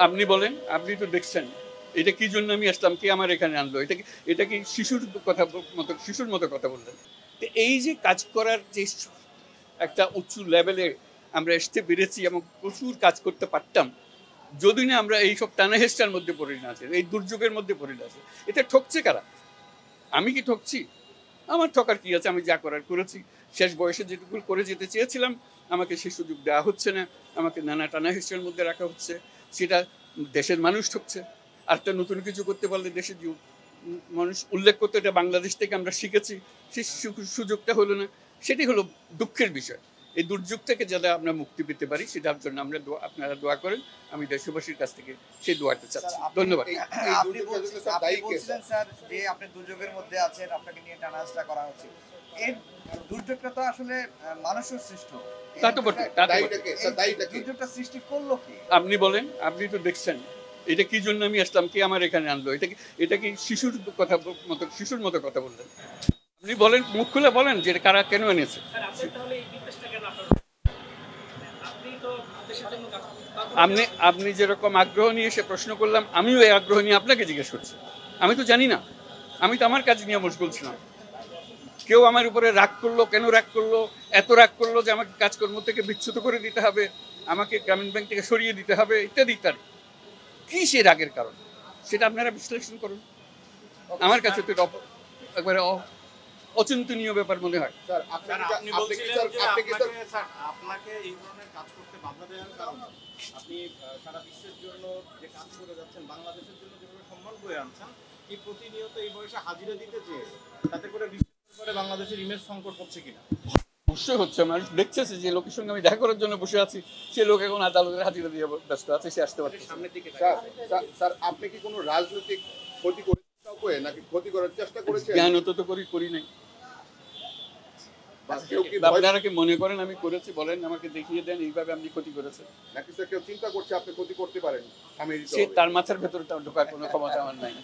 আপনি বলেন, আপনি তো দেখছেন এটা কি জন্য আমি আসলাম, কে আমার এখানে আনলো, এটা কি শিশুর মতো কথা বললেন। তো এই যে কাজ করার যে একটা উঁচু লেভেলে আমরা আসতে পেরেছি এবং প্রচুর কাজ করতে পারতাম যদি না আমরা এইসব টানাহেস্টার মধ্যে পড়ে না আছে, এই দুর্যোগের মধ্যে পড়ে না আছে। এটা ঠকছে কারা? আমি কি ঠকছি? আমার ঠকার কি আছে? আমি যা করার করেছি। শেষ বয়সে যেটুকু করে যেতে চেয়েছিলাম আমাকে সে সুযোগ দেওয়া হচ্ছে না, আমাকে নানা টানাহেস্টার মধ্যে রাখা হচ্ছে। সেটা দেশের মানুষ ঠকছে। আরেকটা নতুন কিছু করতে পারলে দেশের মানুষ উল্লেখ করতে, এটা বাংলাদেশ থেকে আমরা শিখেছি, সেই সুযোগটা হলো না। সেটি হলো দুঃখের বিষয়। এই দুর্যোগ থেকে যাতে আমরা মুক্তি পেতে পারি সেটার জন্য আপনারা দোয়া করেন। আমি দেশবাসীর কাছ থেকে সেই দোয়াটা চাচ্ছি। ধন্যবাদ। আপনি বলছিলেন স্যার যে আপনি দুর্যোগের মধ্যে আছেন, আপনাকে নিয়ে টানাহেঁচড়া করা হচ্ছে। এই দুর্যোগটা তো আসলে মানুষের সৃষ্ট। তা তো বটে, তা তো বটে। দুর্যোগটা সৃষ্টি করলো কি? আপনি বলেন, আপনি তো দেখছেন এটা কি জন্য আমি আসলাম, কে আমার এখানে আনলো, এটা কি শিশুর মতো কথা বললেন। আপনি বলেন, মুখ খুলে বলেন যে কারা কেন এনেছে। আপনি যেরকম আগ্রহ নিয়ে এসে প্রশ্ন করলাম, আমিও এই আগ্রহ নিয়ে আপনাকে জিজ্ঞেস করছি। আমি তো জানি না, আমি তো আমার কাজ নিয়ে মশগুল ছিলাম। কেউ আমার উপরে রাগ করলো, কেন রাগ করলো, এত রাগ করলো যে আমাকে কাজকর্ম থেকে বিচ্যুত করে দিতে হবে, আমাকে গ্রামীণ ব্যাংক থেকে সরিয়ে দিতে হবে, ইত্যাদি ইত্যাদি। কি সে রাগের কারণ সেটা আপনারা বিশ্লেষণ করুন। আমার কাছে তো এটা একবারে অচিন্তনীয় ব্যাপার মনে হয়। আপনাকে এই ধরনের কাজ করতে বাধা দেওয়ার কারণ আপনি সারা বিশ্বের জন্য যে কাজ করে যাচ্ছেন, বাংলাদেশের জন্য যেভাবে সম্মান বয়ে আনছেন, কি প্রতিনিয়ত এই বয়সে হাজিরা দিতে চেয়ে তাতে করে বিশ্বের বাংলাদেশের ইমেজ সংকট হচ্ছে কিনা? অবশ্যই হচ্ছে। মানুষ দেখছে যে লোকের সঙ্গে আমি দেখা করার জন্য বসে আছি, সে লোক এখন আদালতের হাজিরা দিয়ে ব্যস্ত আছে, সে আসতে পারছে সামনের দিকে। স্যার, আপনি কি কোনো রাজনৈতিক ক্ষতি করেছেন নাকি ক্ষতি করার চেষ্টা করেছেন? জ্ঞানত তো করি নাই। আপনারা কি মনে করেন আমি করেছি? বলেন, আমাকে দেখিয়ে দেন এইভাবে আপনি ক্ষতি করেছেন। নাকি স্যার কেউ চিন্তা করছে আপনি ক্ষতি করতে পারেন? সে তার মাথার ভেতরে ঢোকার কোনো ক্ষমতা আমার নাই।